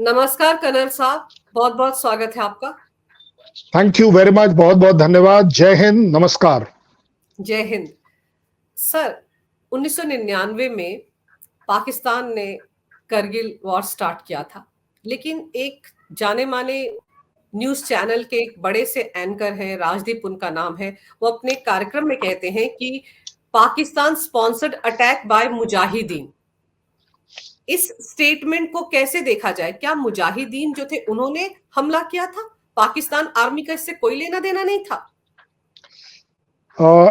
नमस्कार कनर साहब, बहुत बहुत स्वागत है आपका। थैंक यू वेरी मच, बहुत बहुत धन्यवाद। जय हिंद, नमस्कार। जय हिंद सर। 1999 में पाकिस्तान ने करगिल वॉर स्टार्ट किया था, लेकिन एक जाने माने न्यूज चैनल के एक बड़े से एंकर हैं, राजदीप उनका नाम है। वो अपने कार्यक्रम में कहते हैं कि Pakistan sponsored attack by Mujahideen. इस स्टेटमेंट को कैसे देखा जाए? क्या मुजाहिदीन जो थे उन्होंने हमला किया था? पाकिस्तान आर्मी का इससे कोई लेना देना नहीं था?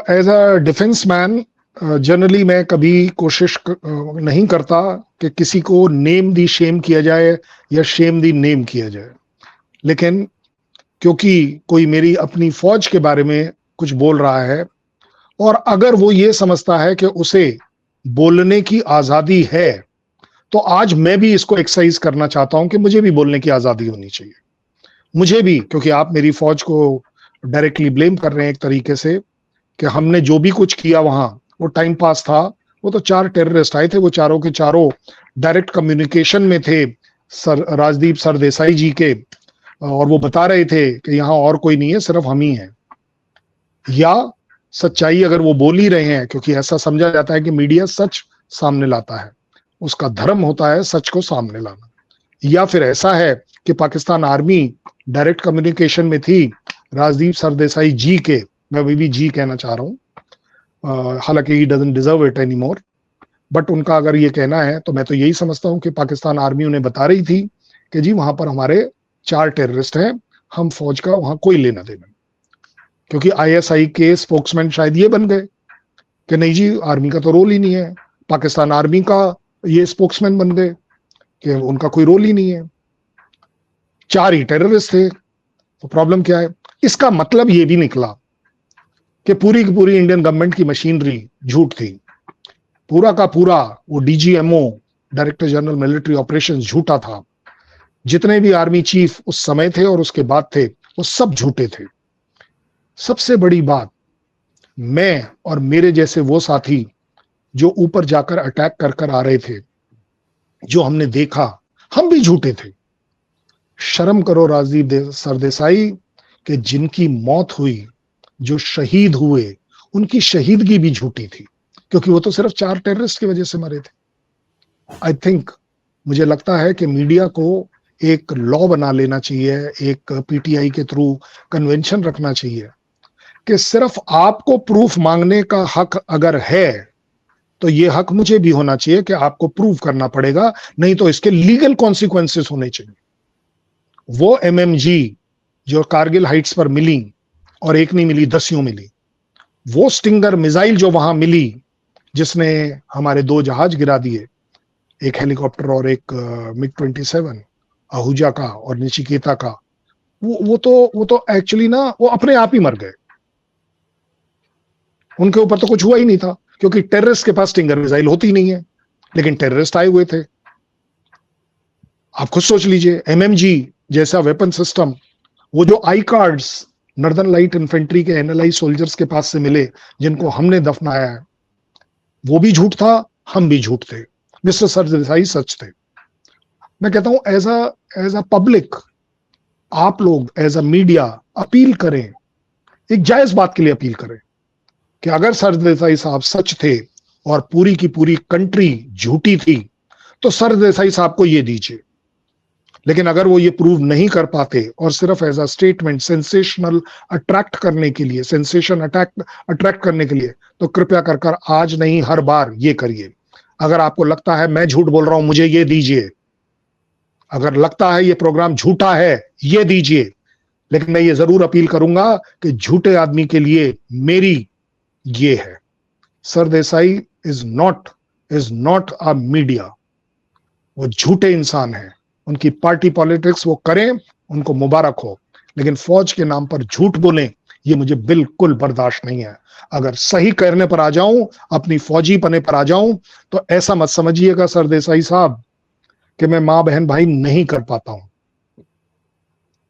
As a defence man generally मैं कभी कोशिश नहीं करता कि किसी को नेम दी शेम किया जाए या शेम दी नेम किया जाए, लेकिन क्योंकि कोई मेरी अपनी फौज के बारे में कुछ बोल रहा है और अगर वो ये समझता है कि उसे बोलने की आजादी है, तो आज मैं भी इसको एक्सरसाइज करना चाहता हूं कि मुझे भी बोलने की आजादी होनी चाहिए। मुझे भी, क्योंकि आप मेरी फौज को डायरेक्टली ब्लेम कर रहे हैं एक तरीके से कि हमने जो भी कुछ किया वहां वो टाइम पास था। वो तो 4 टेररिस्ट आए थे, वो चारों के चारों डायरेक्ट कम्युनिकेशन में थे सर राजदीप सरदेसाई जी के, और वो बता रहे थे कि यहाँ और कोई नहीं है, सिर्फ हम ही हैं। या सच्चाई अगर वो बोल ही रहे हैं, क्योंकि ऐसा समझा जाता है कि मीडिया सच सामने लाता है, उसका धर्म होता है सच को सामने लाना। या फिर ऐसा है कि पाकिस्तान आर्मी डायरेक्ट कम्युनिकेशन में थी राजदीप सरदेसाई जी के, मैं अभी भी जी कहना चाह रहा हूं, हालांकि he doesn't deserve it any more, but उनका अगर ये कहना है तो मैं तो यही समझता हूं कि पाकिस्तान आर्मी उन्हें बता रही थी कि जी वहां पर हमारे 4 टेररिस्ट हैं, हम फौज का वहां कोई लेना देना। क्योंकि आईएसआई के स्पोक्समैन शायद ये बन गए कि नहीं जी, आर्मी का तो रोल ही नहीं है, पाकिस्तान आर्मी का ये स्पोक्समैन बन गए कि उनका कोई रोल ही नहीं है, 4 ही टेररिस्ट थे, तो प्रॉब्लम क्या है? इसका मतलब ये भी निकला कि पूरी की पूरी इंडियन गवर्नमेंट की मशीनरी झूठ थी, पूरा का पूरा वो DGMO, director general military operations, झूठा था। जितने भी आर्मी चीफ उस समय थे और उसके बाद थे, वो सब झूठे थे। सबसे बड़ी बात, मैं और मेरे जैसे वो साथी जो ऊपर जाकर अटैक कर कर आ रहे थे, जो हमने देखा, हम भी झूठे थे। शर्म करो राजदीप सरदेसाई कि जिनकी मौत हुई, जो शहीद हुए, उनकी शहीदगी भी झूठी थी, क्योंकि वो तो सिर्फ 4 टेररिस्ट की वजह से मरे थे। आई थिंक, मुझे लगता है कि मीडिया को एक लॉ बना लेना चाहिए, एक पीटीआई के थ्रू कन्वेंशन रखना चाहिए कि सिर्फ आपको प्रूफ मांगने का हक अगर है तो ये हक मुझे भी होना चाहिए कि आपको प्रूव करना पड़ेगा, नहीं तो इसके लीगल कॉन्सिक्वेंसेस होने चाहिए। वो एमएमजी जो कारगिल हाइट्स पर मिली, और एक नहीं मिली, 10 मिली, वो स्टिंगर मिसाइल जो वहां मिली जिसने हमारे 2 जहाज गिरा दिए, एक हेलीकॉप्टर और एक मिग-27 आहूजा का और निचिकेता का, वो तो एक्चुअली ना वो अपने आप ही मर गए। उनके ऊपर तो कुछ हुआ ही नहीं था, क्योंकि टेररिस्ट के पास स्टिंगर मिसाइल होती नहीं है, लेकिन टेररिस्ट आए हुए थे। आप खुद सोच लीजिए, एमएमजी जैसा वेपन सिस्टम, वो जो I cards northern light infantry के एनएलआई सोल्जर्स के पास से मिले, जिनको हमने दफनाया है, वो भी झूठ था, हम भी झूठ थे, मिस्टर सरदेसाई सच थे। मैं कहता हूं एज अ पब्लिक, आप लोग एज अ मीडिया अपील करें, एक जायज बात के लिए अपील करें कि अगर सरदेसाई साहब सच थे और पूरी की पूरी कंट्री झूठी थी, तो सरदेसाई साहब को ये दीजिए। लेकिन अगर वो ये प्रूव नहीं कर पाते और सिर्फ as a statement sensational attract करने के लिए, सेंसेशन अट्रैक्ट करने के लिए, तो कृपया कर कर आज नहीं हर बार ये करिए। अगर आपको लगता है मैं झूठ बोल रहा हूं, मुझे ये दीजिए। अगर लगता है ये प्रोग्राम झूठा है, ये दीजिए। लेकिन मैं ये जरूर अपील करूंगा कि झूठे आदमी के लिए मेरी ये है, Sardesai is not a media. वो झूठे इंसान हैं, उनकी पार्टी पॉलिटिक्स वो करें, उनको मुबारक हो, लेकिन फौज के नाम पर झूठ बोलें, ये मुझे बिल्कुल बर्दाश्त नहीं है। अगर सही करने पर आ जाऊं, अपनी फौजी पने पर आ जाऊं, तो ऐसा मत समझिएगा सरदेसाई साहब कि मैं मां बहन भाई नहीं कर पाता हूं।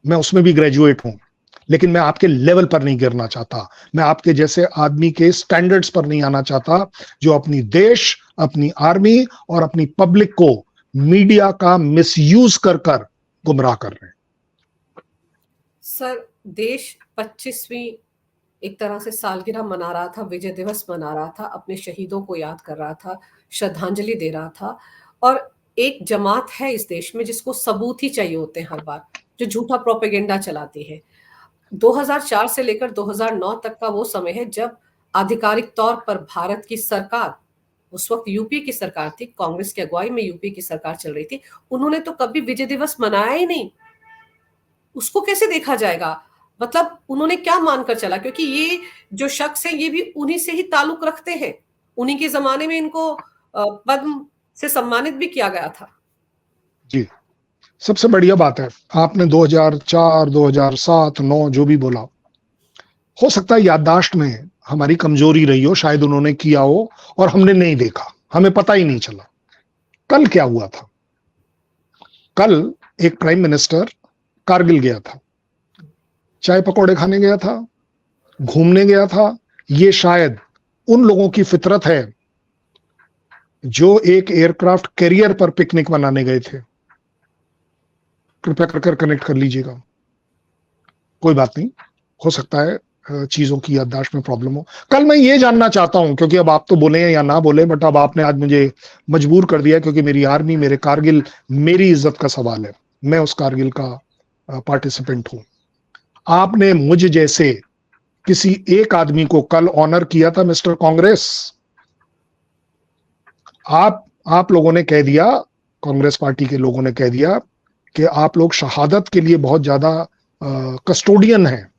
मैं उसमें भी ग्रेजुएट हूं, लेकिन मैं आपके लेवल पर नहीं गिरना चाहता। मैं आपके जैसे आदमी के स्टैंडर्ड्स पर नहीं आना चाहता, जो अपनी देश, अपनी आर्मी और अपनी पब्लिक को मीडिया का मिसयूज कर कर गुमराह कर रहे हैं। सर, देश 25वीं एक तरह से सालगिरह मना रहा था, विजय दिवस मना रहा था, अपने शहीदों को याद कर रहा था, श्रद्धांजलि दे रहा था। और एक जमात है इस देश में जिसको सबूत ही चाहिए होते हैं हर बार, जो झूठा प्रोपेगेंडा चलाती है। 2004 से लेकर 2009 तक का वो समय है जब आधिकारिक तौर पर भारत की सरकार, उस वक्त यूपी की सरकार थी, कांग्रेस की अगुवाई में यूपी की सरकार चल रही थी, उन्होंने तो कभी विजय दिवस मनाया ही नहीं। उसको कैसे देखा जाएगा? मतलब उन्होंने क्या मानकर चला? क्योंकि ये जो शख्स है ये भी उन्हीं से ही ताल्लुक रखते हैं। उन्हीं के जमाने में इनको पद्म से सम्मानित भी किया गया था। जी, सबसे बढ़िया बात है, आपने 2004, 2007, 9 जो भी बोला, हो सकता है याददाश्त में हमारी कमजोरी रही हो, शायद उन्होंने किया हो और हमने नहीं देखा, हमें पता ही नहीं चला। कल क्या हुआ था? कल एक प्राइम मिनिस्टर कारगिल गया था, चाय पकौड़े खाने गया था, घूमने गया था। ये शायद उन लोगों की फितरत है जो एक एयरक्राफ्ट कैरियर पर पिकनिक मनाने गए थे। कृपया कर कनेक्ट कर लीजिएगा। कोई बात नहीं, हो सकता है चीजों की याददाश्त में प्रॉब्लम हो। कल मैं ये जानना चाहता हूं, क्योंकि अब आप तो बोले या ना बोले, बट अब आपने आज मुझे मजबूर कर दिया, क्योंकि मेरी आर्मी, मेरे कारगिल, मेरी इज्जत का सवाल है। मैं उस कारगिल का पार्टिसिपेंट हूं। आपने मुझ जैसे किसी एक आदमी को कल ऑनर किया था मिस्टर कांग्रेस। आप लोगों ने कह दिया, कांग्रेस पार्टी के लोगों ने कह दिया कि आप लोग शहादत के लिए बहुत ज्यादा कस्टोडियन हैं,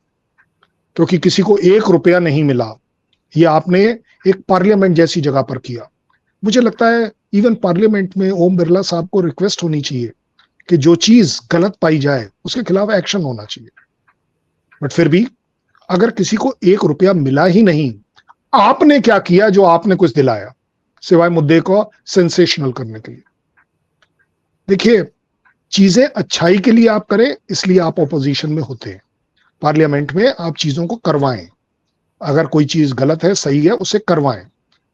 क्योंकि किसी को 1 रुपया नहीं मिला। ये आपने एक पार्लियामेंट जैसी जगह पर किया। मुझे लगता है इवन पार्लियामेंट में ओम बिरला साहब को रिक्वेस्ट होनी चाहिए कि जो चीज गलत पाई जाए उसके खिलाफ एक्शन होना चाहिए। बट फिर भी अगर किसी को 1 रुपया मिला ही नहीं, आपने क्या किया जो आपने कुछ दिलाया सिवाय मुद्दे को सेंसेशनल करने के लिए? देखिए, चीजें अच्छाई के लिए आप करें, इसलिए आप ऑपोजिशन में होते हैं। पार्लियामेंट में आप चीजों को करवाएं, अगर कोई चीज गलत है, सही है, उसे करवाएं।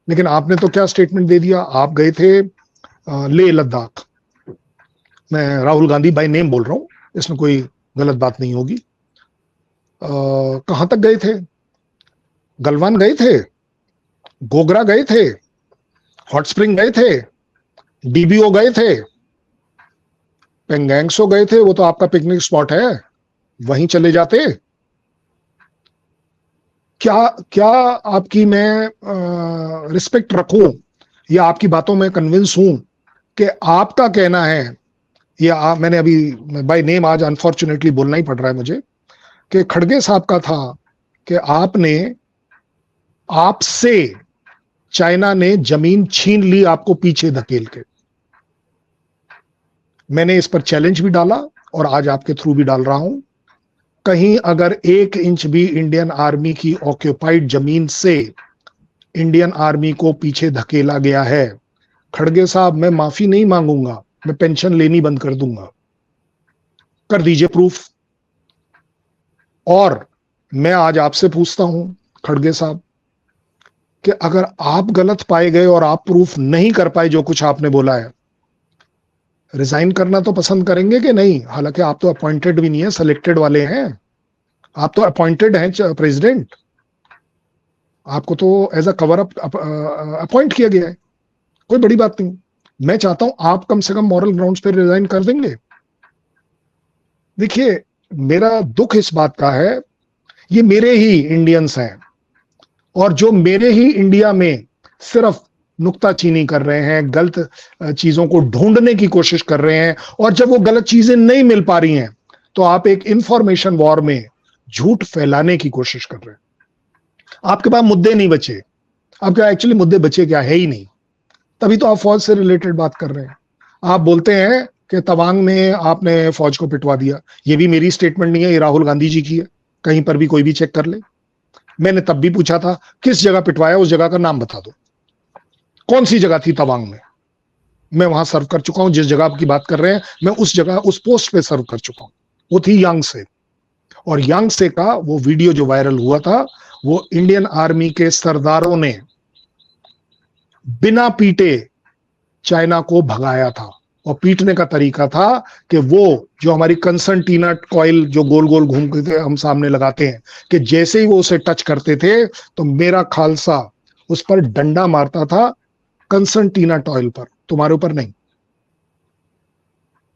लेकिन आपने तो क्या स्टेटमेंट दे दिया? आप गए थे लेह लद्दाख। मैं राहुल गांधी बाय नेम बोल रहा हूं, इसमें कोई गलत बात नहीं होगी। कहां तक गए थे? गलवान गए थे, गोगरा गए थे, हॉट स्प्रिंग गए थे, डीबीओ गए थे, पेंगैंगसो गए थे। वो तो आपका पिकनिक स्पॉट है, वहीं चले जाते। क्या आपकी मैं रिस्पेक्ट रखूं या आपकी बातों में कन्विंस हूं कि आपका कहना है, या मैंने अभी बाय नेम आज अनफॉर्चुनेटली बोलना ही पड़ रहा है मुझे, कि खड़गे साहब का था कि आपसे चाइना ने जमीन छीन ली, आपको पीछे धकेल के। मैंने इस पर चैलेंज भी डाला और आज आपके थ्रू भी डाल रहा हूं, कहीं अगर 1 इंच भी इंडियन आर्मी की ऑक्यूपाइड जमीन से इंडियन आर्मी को पीछे धकेला गया है, खड़गे साहब, मैं माफी नहीं मांगूंगा, मैं पेंशन लेनी बंद कर दूंगा। कर दीजिए प्रूफ। और मैं आज आपसे पूछता हूं खड़गे साहब कि अगर आप गलत पाए गए और आप प्रूफ नहीं कर पाए जो कुछ आपने बोला है, रिजाइन करना तो पसंद करेंगे कि नहीं? हालांकि आप तो अपॉइंटेड भी नहीं है, सिलेक्टेड वाले हैं। आप तो अपॉइंटेड हैं प्रेसिडेंट, आपको तो as a cover up appoint किया गया है, कोई बड़ी बात नहीं। मैं चाहता हूं आप कम से कम मॉरल ग्राउंड्स पर रिजाइन कर देंगे। देखिए, मेरा दुख इस बात का है, ये मेरे ही इंडियंस हैं, और जो मेरे ही इंडिया में सिर्फ नुक्ताचीनी कर रहे हैं, गलत चीजों को ढूंढने की कोशिश कर रहे हैं, और जब वो गलत चीजें नहीं मिल पा रही हैं तो आप एक इंफॉर्मेशन वॉर में झूठ फैलाने की कोशिश कर रहे हैं। आपके पास मुद्दे नहीं बचे, आपके एक्चुअली मुद्दे बचे क्या? है ही नहीं। तभी तो आप फौज से रिलेटेड बात कर रहे हैं। आप बोलते हैं कि तवांग में आपने फौज को पिटवा दिया। ये भी मेरी स्टेटमेंट नहीं है, ये राहुल गांधी जी की है, कहीं पर भी कोई भी चेक कर ले। मैंने तब भी पूछा था किस जगह पिटवाया, उस जगह का नाम बता दो, कौन सी जगह थी तवांग में। मैं वहां सर्व कर चुका हूं, जिस जगह आपकी बात कर रहे हैं मैं उस जगह, उस पोस्ट पे सर्व कर चुका हूं। वो थी यांगसे, और यांगसे का वो वीडियो जो वायरल हुआ था, वो इंडियन आर्मी के सरदारों ने बिना पीटे चाइना को भगाया था। और पीटने का तरीका था कि वो जो हमारी कंसंटीना कॉइल जो गोल गोल घूम के हम सामने लगाते हैं, कि जैसे ही वो उसे टच करते थे तो मेरा खालसा उस पर डंडा मारता था, कंसंटीना टॉइल पर, तुम्हारे ऊपर नहीं,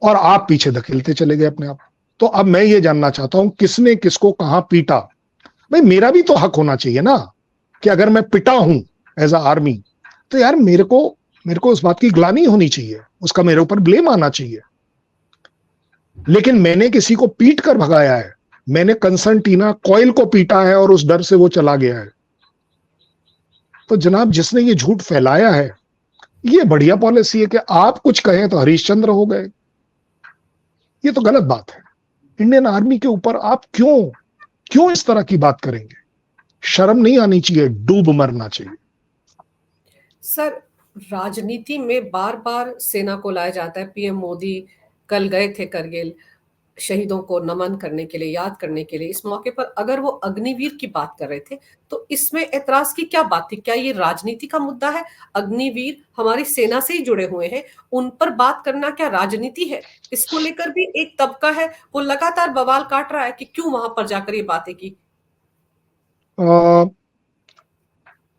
और आप पीछे धकेलते चले गए अपने आप। तो अब मैं ये जानना चाहता हूं किसने किसको कहां पीटा। भाई मेरा भी तो हक होना चाहिए ना, कि अगर मैं पिटा हूं एज अ आर्मी, तो यार मेरे को उस बात की ग्लानि होनी चाहिए, उसका मेरे ऊपर ब्लेम आना चाहिए। लेकिन मैंने किसी को पीट कर भगाया है, मैंने कंसंटीना कॉइल को पीटा है और उस डर से वो चला गया है। तो जनाब जिसने ये झूठ फैलाया है, ये बढ़िया पॉलिसी है कि आप कुछ कहें तो हरीशचंद्र हो गए। ये तो गलत बात है। इंडियन आर्मी के ऊपर आप क्यों इस तरह की बात करेंगे? शर्म नहीं आनी चाहिए, डूब मरना चाहिए। सर, राजनीति में बार बार सेना को लाया जाता है। पीएम मोदी कल गए थे करगिल शहीदों को नमन करने के लिए, याद करने के लिए। इस मौके पर अगर वो अग्निवीर की बात कर रहे थे तो इसमें ऐतराज की क्या बात थी? क्या ये राजनीति का मुद्दा है? अग्निवीर हमारी सेना से ही जुड़े हुए हैं, उन पर बात करना क्या राजनीति है? इसको लेकर भी एक तबका है, वो लगातार बवाल काट रहा है कि क्यों वहां पर जाकर ये बातें की।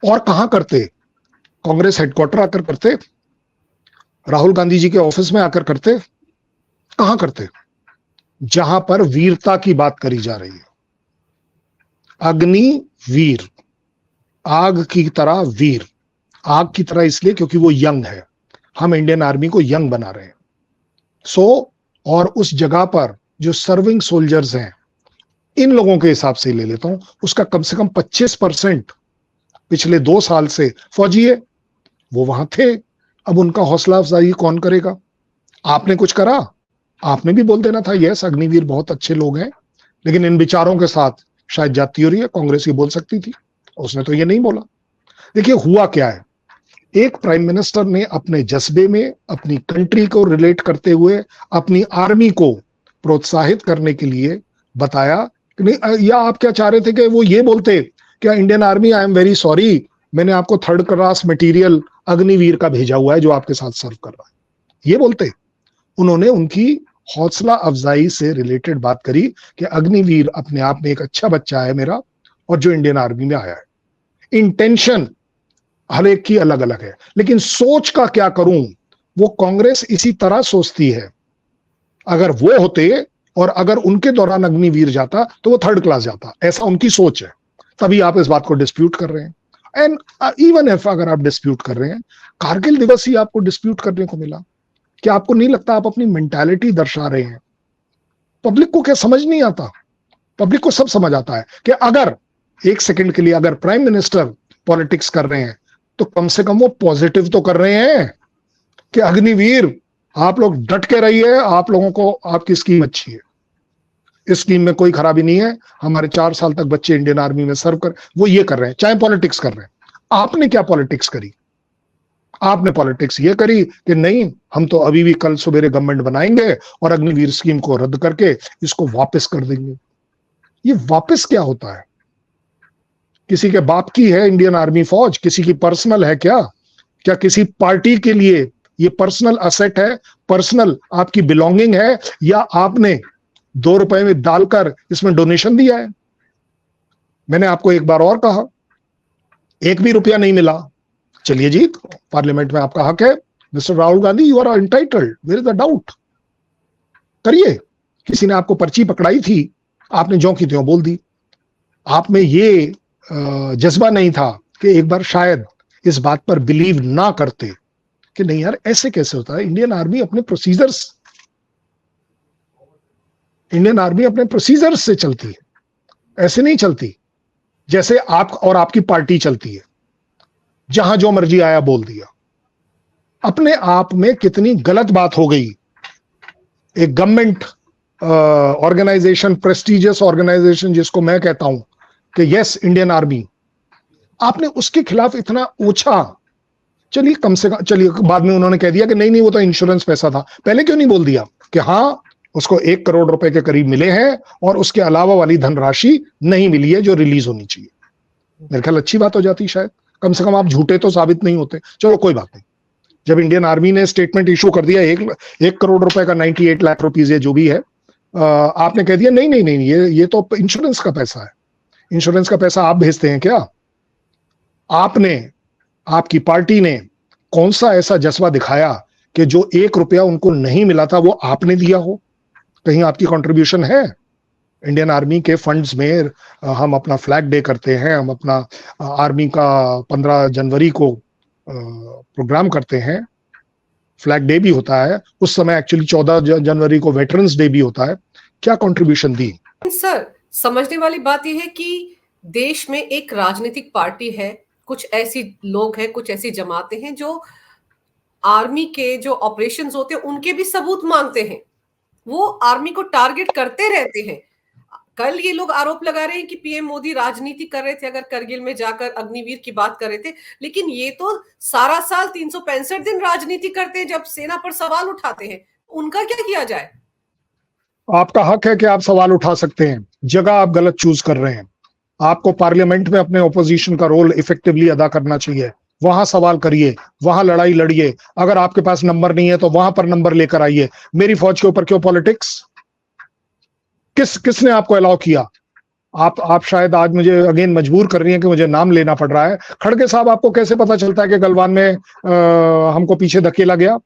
और कहां करते? कांग्रेस हेडक्वार्टर आकर करते? राहुल गांधी जी के ऑफिस में आकर करते? कहां करते? जहां पर वीरता की बात करी जा रही है। अग्निवीर, आग की तरह वीर। आग की तरह इसलिए क्योंकि वो यंग है, हम इंडियन आर्मी को यंग बना रहे हैं। और उस जगह पर जो सर्विंग सोल्जर्स हैं, इन लोगों के हिसाब से ले लेता हूं, उसका कम से कम 25% पिछले 2 साल से फौजी है, वो वहां थे। अब उनका हौसला अफजाई कौन करेगा? आपने कुछ करा? आपने भी बोल देना था, यस अग्निवीर बहुत अच्छे लोग हैं, लेकिन इन विचारों के साथ शायद जाती हो रही है, कांग्रेस ये बोल सकती थी। उसने तो ये नहीं बोला। देखिए हुआ क्या है, एक प्राइम मिनिस्टर ने अपने जज्बे में अपनी कंट्री को रिलेट करते हुए अपनी आर्मी को प्रोत्साहित करने के लिए बताया कि नहीं, या आप क्या चाह रहे थे कि वो ये बोलते क्या Indian army I am very sorry, मैंने आपको 3rd क्लास मटेरियल अग्निवीर का भेजा हुआ है जो आपके साथ सर्व कर रहा है, ये बोलते? उन्होंने उनकी हौसला अफजाई से रिलेटेड बात करी कि अग्निवीर अपने आप में एक अच्छा बच्चा है मेरा, और जो इंडियन आर्मी में आया है। इंटेंशन हर एक की अलग अलग है, लेकिन सोच का क्या करूं, वो कांग्रेस इसी तरह सोचती है। अगर वो होते और अगर उनके दौरान अग्निवीर जाता तो वो 3rd क्लास जाता, ऐसा उनकी सोच है। तभी आप इस बात को डिस्प्यूट कर रहे हैं। एंड इवन इफ अगर आप डिस्प्यूट कर रहे हैं, कारगिल दिवस ही आपको डिस्प्यूट करने को मिला। क्या आपको नहीं लगता आप अपनी मेंटालिटी दर्शा रहे हैं? पब्लिक को क्या समझ नहीं आता? पब्लिक को सब समझ आता है कि अगर एक सेकंड के लिए अगर प्राइम मिनिस्टर पॉलिटिक्स कर रहे हैं तो कम से कम वो पॉजिटिव तो कर रहे हैं कि अग्निवीर आप लोग डट के रहिए, आप लोगों को आपकी स्कीम अच्छी है, इस स्कीम में कोई खराबी नहीं है, हमारे 4 साल तक बच्चे इंडियन आर्मी में सर्व कर, वो ये कर रहे हैं, चाहे पॉलिटिक्स कर रहे हैं। आपने क्या पॉलिटिक्स करी? आपने पॉलिटिक्स ये करी कि नहीं हम तो अभी भी कल सवेरे गवर्नमेंट बनाएंगे और अग्निवीर स्कीम को रद्द करके इसको वापस कर देंगे। ये वापस क्या होता है? किसी के बाप की है इंडियन आर्मी फौज? किसी की पर्सनल है क्या? क्या किसी पार्टी के लिए ये पर्सनल असेट है, पर्सनल आपकी बिलोंगिंग है, या आपने 2 रुपए में डालकर इसमें डोनेशन दिया है? मैंने आपको एक बार और कहा, 1 भी रुपया नहीं मिला, चलिए जी पार्लियामेंट में आपका हक है, mister Rahul Gandhi you are entitled, where is the doubt, करिए। किसी ने आपको पर्ची पकड़ाई थी, आपने जो की त्यों बोल दी। आप में ये जज्बा नहीं था कि एक बार शायद इस बात पर बिलीव ना करते कि नहीं यार ऐसे कैसे होता है। इंडियन आर्मी अपने प्रोसीजर्स से चलती है, ऐसे नहीं चलती जैसे आप और आपकी पार्टी चलती है, जहां जो मर्जी आया बोल दिया। अपने आप में कितनी गलत बात हो गई। एक गवर्नमेंट ऑर्गेनाइजेशन, प्रेस्टिजियस ऑर्गेनाइजेशन जिसको मैं कहता हूं कि यस इंडियन आर्मी, आपने उसके खिलाफ इतना ओछा। चलिए कम से कम, चलिए बाद में उन्होंने कह दिया कि नहीं नहीं वो तो इंश्योरेंस पैसा था। पहले क्यों नहीं बोल दिया कि हाँ उसको 1 करोड़ रुपए के करीब मिले हैं और उसके अलावा वाली धनराशि नहीं मिली है जो रिलीज होनी चाहिए? मेरे ख्याल अच्छी बात हो जाती शायद। कम से कम आप झूठे तो साबित नहीं होते। चलो कोई बात नहीं, जब इंडियन आर्मी ने स्टेटमेंट इशू कर दिया 1 करोड़ रुपए का 98 लाख रुपीज जो भी है, आपने कह दिया नहीं नहीं नहीं, ये तो इंश्योरेंस का पैसा है। इंश्योरेंस का पैसा आप भेजते हैं क्या? आपने, आपकी पार्टी ने कौन सा ऐसा जज्बा दिखाया कि जो 1 रुपया उनको नहीं मिला था वो आपने दिया हो? कहीं आपकी कंट्रीब्यूशन है? इंडियन आर्मी के फंड्स में हम अपना फ्लैग डे करते हैं, हम अपना आर्मी का 15 जनवरी को प्रोग्राम करते हैं, फ्लैग डे भी होता है, उस समय एक्चुअली 14 जनवरी को वेटरन्स डे भी होता है। क्या कंट्रीब्यूशन दी? सर, समझने वाली बात यह है कि देश में एक राजनीतिक पार्टी है, कुछ ऐसी लोग हैं, कुछ ऐसी जमातें हैं जो आर्मी के जो ऑपरेशंस होते हैं उनके भी सबूत मांगते हैं, वो आर्मी को टारगेट करते रहते हैं। कल ये लोग आरोप लगा रहे हैं कि पीएम मोदी राजनीति कर रहे थे, अगर करगिल में जाकर अग्निवीर की बात कर रहे थे, लेकिन ये तो सारा साल 365 दिन राजनीति करते हैं जब सेना पर सवाल उठाते हैं, उनका क्या किया जाए? आपका हक है कि आप सवाल उठा सकते हैं, जगह आप गलत चूज कर रहे हैं। आपको पार्लियामेंट में अपने ओपोजिशन का रोल इफेक्टिवली अदा करना चाहिए, वहां सवाल करिए, वहां लड़ाई लड़िए। अगर आपके पास नंबर नहीं है तो वहां पर नंबर लेकर आइए। मेरी फौज के ऊपर क्यों पॉलिटिक्स? किसने आपको अलाउ किया? आप शायद आज मुझे अगेन मजबूर कर रही हैं कि मुझे नाम लेना पड़ रहा है। खड़गे साहब, आपको कैसे पता चलता है कि गलवान में हमको पीछे धकेला गया?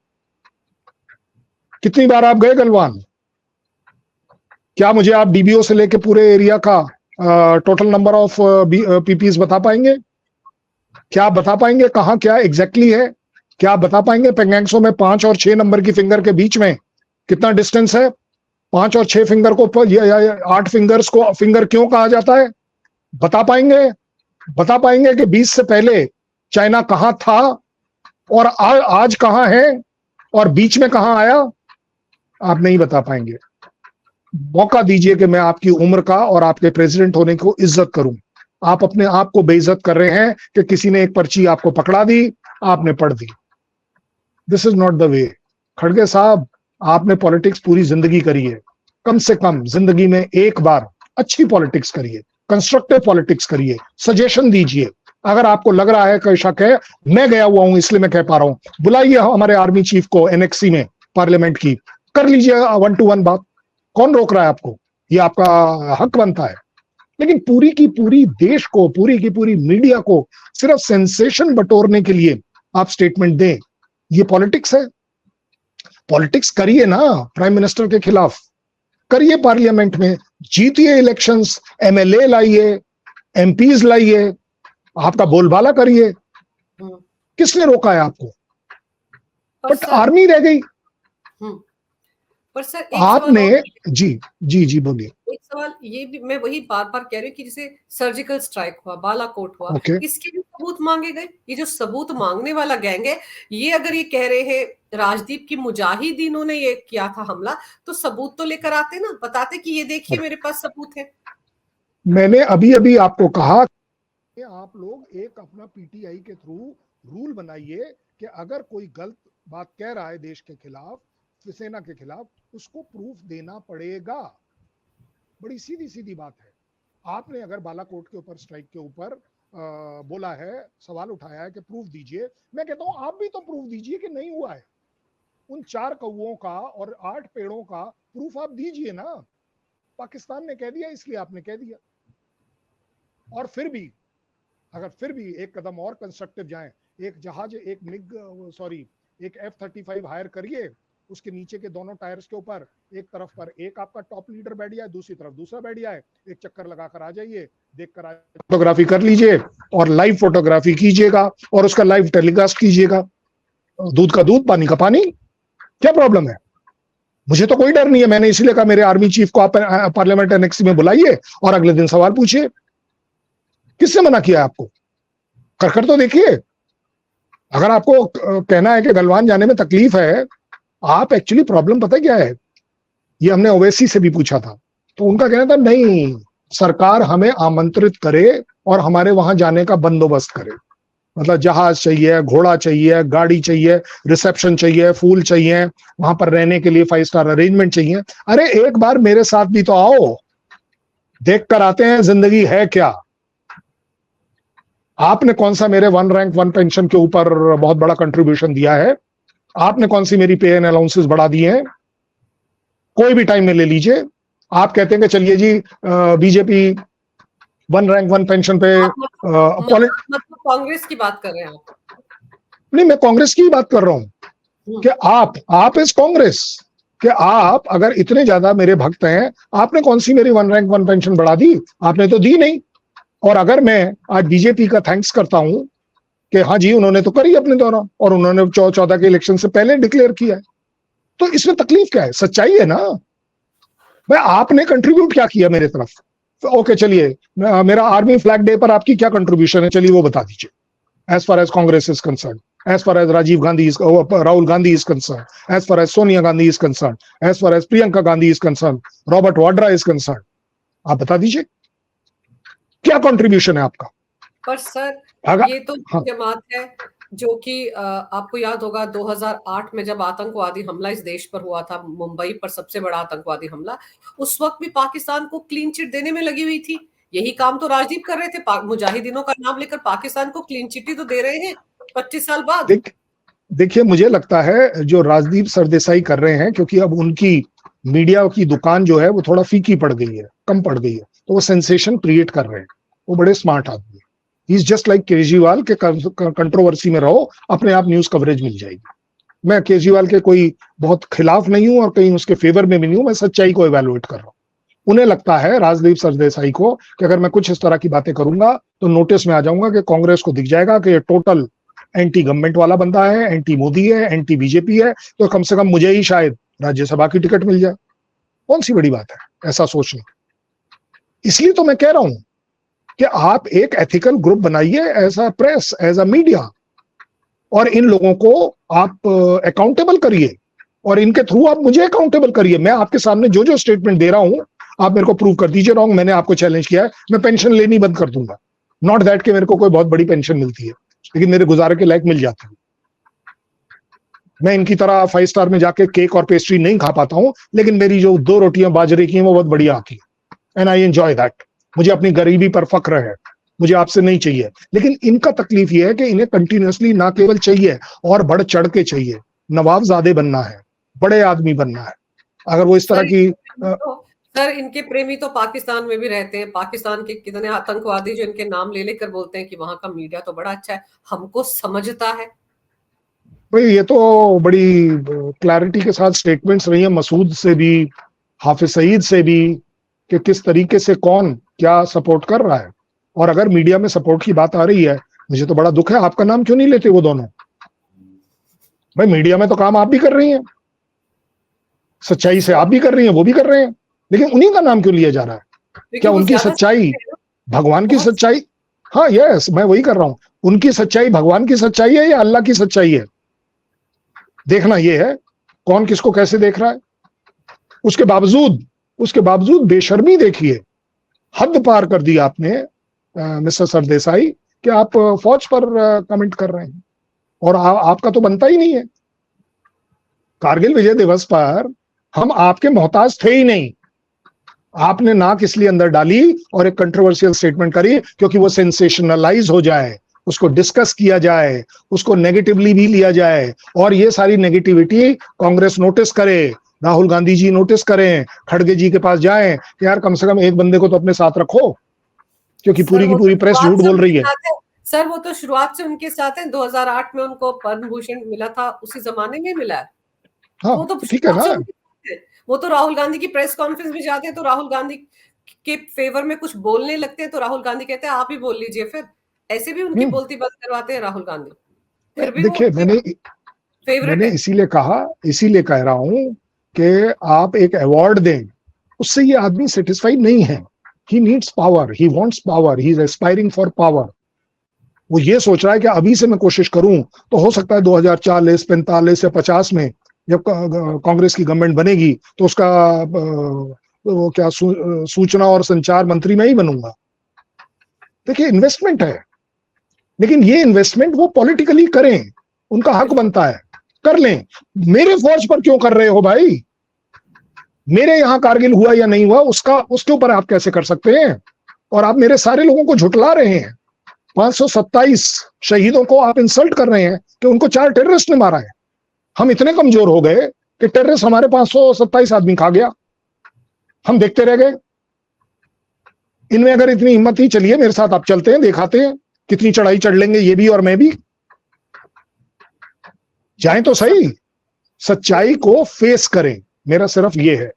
कितनी बार आप गए गलवान? क्या मुझे आप डीबीओ से लेके पूरे एरिया का टोटल नंबर ऑफ पीपीज बता पाएंगे? क्या आप बता पाएंगे कहाँ क्या एग्जैक्टली है? क्या आप बता पाएंगे पेंगैंगसो में 5 और 6 नंबर की फिंगर के बीच में कितना डिस्टेंस है? 5 और 6 फिंगर को 8 फिंगर्स को फिंगर क्यों कहा जाता है? बता पाएंगे? बता पाएंगे कि 20 से पहले चाइना कहां था और आज कहां है और बीच में कहां आया? आप नहीं बता पाएंगे। मौका दीजिए कि मैं आपकी उम्र का और आपके प्रेसिडेंट होने को इज्जत करूं। आप अपने आप को बेइज्जत कर रहे हैं कि किसी ने एक पर्ची आपको पकड़ा दी, आपने पढ़ दी। This is not the way. खड़गे साहब, आपने पॉलिटिक्स पूरी जिंदगी करी है, कम से कम जिंदगी में एक बार अच्छी पॉलिटिक्स करिए, कंस्ट्रक्टिव पॉलिटिक्स करिए, सजेशन दीजिए। अगर आपको लग रहा है कि शक है, मैं गया हुआ हूं इसलिए मैं कह पा रहा हूं, बुलाइए हमारे आर्मी चीफ को एनेक्सी में पार्लियामेंट की, कर लीजिए 1 to 1 बात। कौन रोक रहा है आपको? ये आपका हक बनता है। लेकिन पूरी की पूरी देश को, पूरी की पूरी मीडिया को सिर्फ सेंसेशन बटोरने के लिए आप स्टेटमेंट दें, ये पॉलिटिक्स है? पॉलिटिक्स करिए ना प्राइम मिनिस्टर के खिलाफ, करिए पार्लियामेंट में, जीतिए इलेक्शंस, एमएलए लाइए, एमपीज लाइए, आपका बोलबाला करिए। किसने रोका है आपको? बट आर्मी रह गई। पर सर आपने जी बोलिए। एक सवाल ये भी मैं वही बार बार कह रही हूँ कि जैसे सर्जिकल स्ट्राइक हुआ, बालाकोट हुआ, इसके भी सबूत मांगे गए। ये जो सबूत मांगने वाला गैंग है, ये अगर ये कह रहे हैं राजदीप की मुजाहिदीनों ने ये किया था हमला, तो सबूत तो लेकर आते ना, बताते कि ये देखिए मेरे पास सबूत है। मैंने अभी अभी आपको कहा कि आप लोग एक अपना पीटीआई के थ्रू रूल बनाइए कि अगर कोई गलत बात कह रहा है देश के खिलाफ, सेना के खिलाफ, उसको प्रूफ देना पड़ेगा। बड़ी सीधी सीधी बात है। आपने अगर बालाकोट के ऊपर, स्ट्राइक के ऊपर बोला है, सवाल उठाया है कि प्रूफ दीजिए, मैं कहता हूं आप भी तो प्रूफ दीजिए कि नहीं हुआ है। उन 4 कौओं का और 8 पेड़ों का प्रूफ आप दीजिए ना। पाकिस्तान ने कह दिया इसलिए आपने कह दिया। और फिर भी अगर फिर भी एक कदम और कंस्ट्रक्टिव जाएं, एक जहाज, एक F-35 हायर करिए, उसके नीचे के दोनों टायर्स के ऊपर एक तरफ पर एक आपका टॉप लीडर बैठ जाए, दूसरी तरफ दूसरा बैठ जाए, एक चक्कर लगाकर आ जाइए, देखकर आ, फोटोग्राफी कर लीजिए और लाइव फोटोग्राफी कीजिएगा और उसका लाइव टेलीकास्ट कीजिएगा। दूध का दूध, पानी का पानी, क्या प्रॉब्लम है? मुझे तो कोई डर नहीं है। मैंने इसीलिए कहा मेरे आर्मी चीफ को आप पार्लियामेंट एनेक्सी में बुलाइए और अगले दिन सवाल पूछिए। किसने मना किया आपको? कर तो देखिए। अगर आपको कहना है कि गलवान जाने में तकलीफ है, आप एक्चुअली प्रॉब्लम पता क्या है, ये हमने ओवैसी से भी पूछा था, तो उनका कहना था नहीं, सरकार हमें आमंत्रित करे और हमारे वहां जाने का बंदोबस्त करे। मतलब जहाज चाहिए, घोड़ा चाहिए, गाड़ी चाहिए, रिसेप्शन चाहिए, फूल चाहिए, वहां पर रहने के लिए 5 स्टार अरेंजमेंट चाहिए। अरे एक बार मेरे साथ भी तो आओ, देख कर आते हैं जिंदगी है क्या। आपने कौन सा मेरे 1 रैंक 1 पेंशन के ऊपर बहुत बड़ा कंट्रीब्यूशन दिया है? आपने कौन सी मेरी पे एंड अलाउंसेस बढ़ा दिए हैं? कोई भी टाइम में ले लीजिए। आप कहते हैं कि चलिए जी बीजेपी 1 रैंक 1 पेंशन पे आप मतलब कांग्रेस की बात कर रहे हैं आप? नहीं, मैं कांग्रेस की बात कर रहा हूं कि आप इस कांग्रेस कि आप अगर इतने ज्यादा मेरे भक्त हैं, आपने कौन सी मेरी 1 रैंक 1 पेंशन बढ़ा दी? आपने तो दी नहीं। और अगर मैं आज बीजेपी का थैंक्स करता हूं कि हाँ जी उन्होंने तो करी अपने द्वारा, और उन्होंने 14 के इलेक्शन से पहले डिक्लेयर किया है, तो इसमें तकलीफ क्या है? सच्चाई है ना। भाई आपने कंट्रीब्यूट क्या किया मेरे तरफ? तो ओके चलिए, मेरा आर्मी फ्लैग डे पर आपकी क्या कंट्रीब्यूशन है, चलिए वो बता दीजिए। as far as Congress is concerned, as far as Rajiv Gandhi is, Rahul Gandhi is concerned, as far as Sonia Gandhi is concerned, as far as Priyanka Gandhi is concerned, Robert Vadra is concerned, आप बता दीजिए क्या contribution है आपका? पर sir अगर ये तो हाँ, जमात है जो कि आपको याद होगा 2008 में जब आतंकवादी हमला इस देश पर हुआ था, मुंबई पर सबसे बड़ा आतंकवादी हमला, उस वक्त भी पाकिस्तान को क्लीन चिट देने में लगी हुई थी। यही काम तो राजदीप कर रहे थे, मुजाहिदीनों का नाम लेकर पाकिस्तान को क्लीन चिट ही तो दे रहे हैं 25 साल बाद। देखिए मुझे लगता है जो राजदीप सरदेसाई कर रहे हैं, क्योंकि अब उनकी मीडिया की दुकान जो है वो थोड़ा फीकी पड़ गई है, कम पड़ गई है, तो वो सेंसेशन क्रिएट कर रहे हैं। वो बड़े स्मार्ट आदमी है। He is just like Kejriwal के कंट्रोवर्सी में रहो, अपने आप न्यूज कवरेज मिल जाएगी। मैं केजरीवाल के कोई बहुत खिलाफ नहीं हूं और कहीं उसके फेवर में भी नहीं हूं, मैं सच्चाई को इवेलुएट कर रहा हूं। उन्हें लगता है राजदीप सरदेसाई को कि अगर मैं कुछ इस तरह की बातें करूंगा तो नोटिस में आ जाऊंगा कि कांग्रेस को दिख जाएगा कि ये टोटल एंटी गवर्नमेंट वाला बंदा है, एंटी मोदी है, एंटी बीजेपी है, तो कम से कम मुझे ही शायद राज्यसभा की टिकट मिल जाए। कौन सी बड़ी बात है ऐसा सोचना। इसलिए तो मैं कह रहा हूं कि आप एक एथिकल ग्रुप बनाइए, as a press, as a media, और इन लोगों को आप अकाउंटेबल करिए, और इनके थ्रू आप मुझे अकाउंटेबल करिए। मैं आपके सामने जो जो स्टेटमेंट दे रहा हूं आप मेरे को प्रूव कर दीजिए रॉन्ग। मैंने आपको चैलेंज किया है, मैं पेंशन लेनी बंद कर दूंगा। नॉट दैट कि मेरे को कोई बहुत बड़ी पेंशन मिलती है, लेकिन मेरे गुजारे के लायक मिल जाती है। मैं इनकी तरह 5 स्टार में जाके केक और पेस्ट्री नहीं खा पाता हूं, लेकिन मेरी जो 2 रोटियां बाजरे की हैं वो बहुत बढ़िया आती है, एंड आई एंजॉय दैट। मुझे अपनी गरीबी पर फक्र है, मुझे आपसे नहीं चाहिए। लेकिन इनका तकलीफ यह है कि इन्हें कंटिन्यूअसली ना केवल चाहिए और बढ़ चढ़ के चाहिए, नवाबजादे बनना है, बड़े आदमी बनना है। अगर वो इस तरह की सर इनके प्रेमी तो पाकिस्तान में भी रहते हैं। पाकिस्तान के कितने आतंकवादी जो इनके नाम ले लेकर बोलते हैं कि वहां का मीडिया तो बड़ा अच्छा है, हमको समझता है। भाई ये तो बड़ी क्लैरिटी के साथ स्टेटमेंट्स रही है मसूद से भी, हाफिज सईद से भी, कि किस तरीके से कौन क्या सपोर्ट कर रहा है। और अगर मीडिया में सपोर्ट की बात आ रही है, मुझे तो बड़ा दुख है, आपका नाम क्यों नहीं लेते वो दोनों? भाई मीडिया में तो काम आप भी कर रही हैं, सच्चाई से आप भी कर रही हैं, वो भी कर रहे हैं, लेकिन उन्हीं का नाम क्यों लिया जा रहा है? क्या उनकी सच्चाई भगवान की सच्चाई? हाँ यस, मैं वही कर रहा हूं। उनकी सच्चाई भगवान की सच्चाई है या अल्लाह की सच्चाई है? देखना यह है कौन किसको कैसे देख रहा है। उसके बावजूद बेशर्मी देखिए, हद पार कर दी आपने मिस्टर सरदेसाई, कि आप फौज पर कमेंट कर रहे हैं, और आपका तो बनता ही नहीं है। कारगिल विजय दिवस पर हम आपके मोहताज थे ही नहीं। आपने नाक इसलिए अंदर डाली और एक कंट्रोवर्शियल स्टेटमेंट करी क्योंकि वो सेंसेशनलाइज हो जाए, उसको डिस्कस किया जाए, उसको नेगेटिवली भी लिया जाए, और ये सारी नेगेटिविटी कांग्रेस नोटिस करे, राहुल गांधी जी नोटिस करें, खड़गे जी के पास जाएं कि यार कम से कम एक बंदे को तो अपने साथ रखो, क्योंकि पूरी की पूरी प्रेस झूठ बोल रही है। सर वो तो शुरुआत से उनके साथ है, 2008 में उनको पद्म भूषण मिला था, उसी जमाने में मिला है। हाँ वो तो ठीक है ना। वो तो राहुल गांधी की प्रेस कॉन्फ्रेंस में जाते हैं तो राहुल गांधी के फेवर में कुछ बोलने लगते हैं तो राहुल गांधी कहते हैं आप ही बोल लीजिए, फिर ऐसे भी उनकी बोलती बंद करवाते हैं राहुल गांधी। फिर भी देखिए मैंने इसीलिए कह रहा हूं कि आप एक अवार्ड दें, उससे ये आदमी सेटिस्फाइड नहीं है। He needs power, he wants power, he is aspiring for power. वो ये सोच रहा है कि अभी से मैं कोशिश करूं तो हो सकता है 2040, 45 या 50 में जब कांग्रेस की गवर्नमेंट बनेगी तो उसका वो क्या सूचना और संचार मंत्री मैं ही बनूंगा। देखिए इन्वेस्टमेंट है, लेकिन ये इन्वेस्टमेंट वो पॉलिटिकली करें, उनका हक बनता है, कर लें। मेरे फौज पर क्यों कर रहे हो भाई? मेरे यहां कारगिल हुआ या नहीं हुआ उसके ऊपर आप कैसे कर सकते हैं? और आप मेरे सारे लोगों को झुटला रहे हैं। 527 शहीदों को आप इंसल्ट कर रहे हैं कि उनको 4 टेररिस्ट ने मारा है। हम इतने कमजोर हो गए कि टेररिस्ट हमारे 527 आदमी खा गया, हम देखते रह गए। इनमें अगर इतनी हिम्मत थी, चलिए मेरे साथ आप चलते हैं, दिखाते हैं कितनी चढ़ाई चढ़ लेंगे ये भी और मैं भी। जाएं तो सही, सच्चाई को फेस करें, मेरा सिर्फ ये है।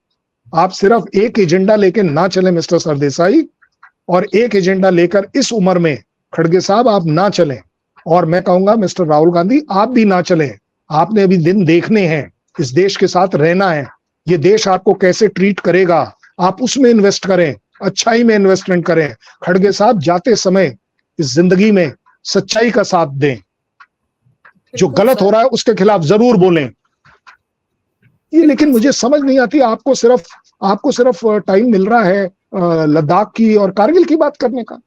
आप सिर्फ एक एजेंडा लेके ना चले मिस्टर सरदेसाई, और एक एजेंडा लेकर इस उम्र में खड़गे साहब आप ना चलें, और मैं कहूंगा मिस्टर राहुल गांधी आप भी ना चलें। आपने अभी दिन देखने हैं, इस देश के साथ रहना है, ये देश आपको कैसे ट्रीट करेगा, आप उसमें इन्वेस्ट करें, अच्छाई में इन्वेस्टमेंट करें। खड़गे साहब जाते समय इस जिंदगी में सच्चाई का साथ दें, जो गलत हो रहा है उसके खिलाफ जरूर बोलें। ये लेकिन मुझे समझ नहीं आती, आपको सिर्फ टाइम मिल रहा है लद्दाख की और कारगिल की बात करने का।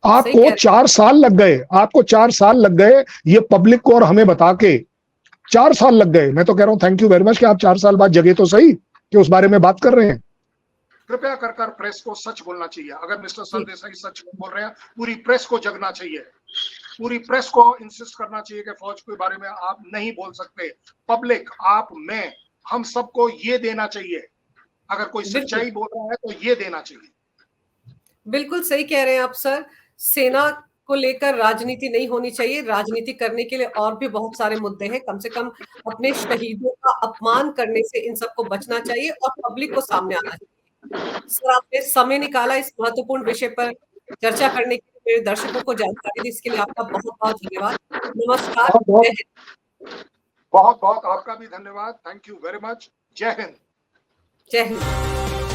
आपको 4 साल लग गए, आपको 4 साल लग गए ये पब्लिक को और हमें बता के, 4 साल लग गए। मैं तो कह रहा हूं थैंक यू वेरी मच कि आप 4 साल बाद जगे तो सही कि उस बारे में बात कर रहे हैं। कृपया कर प्रेस को सच बोलना चाहिए। अगर मिस्टर सरदेसाई सच बोल रहे हैं, पूरी प्रेस को जगना चाहिए, पूरी प्रेस को इंसिस्ट करना चाहिए कि फौज के बारे में आप नहीं बोल सकते। पब्लिक, आप, मैं, हम सबको ये देना चाहिए। अगर कोई सच्चाई बोल रहा है तो ये देना चाहिए। बिल्कुल सही कह रहे हैं आप सर। सेना को लेकर राजनीति नहीं होनी चाहिए। राजनीति करने के लिए और भी बहुत सारे मुद्दे हैं। कम से कम अपने शहीदों का अपमान करने से इन सबको बचना चाहिए और पब्लिक को सामने आना चाहिए। सर, आपने समय निकाला इस महत्वपूर्ण विषय पर चर्चा करने के लिए, मेरे दर्शकों को जानकारी दी, इसके लिए आपका बहुत बहुत धन्यवाद। नमस्कार। बहुत बहुत आपका भी धन्यवाद। Thank you very much. जय हिंद। जय हिंद।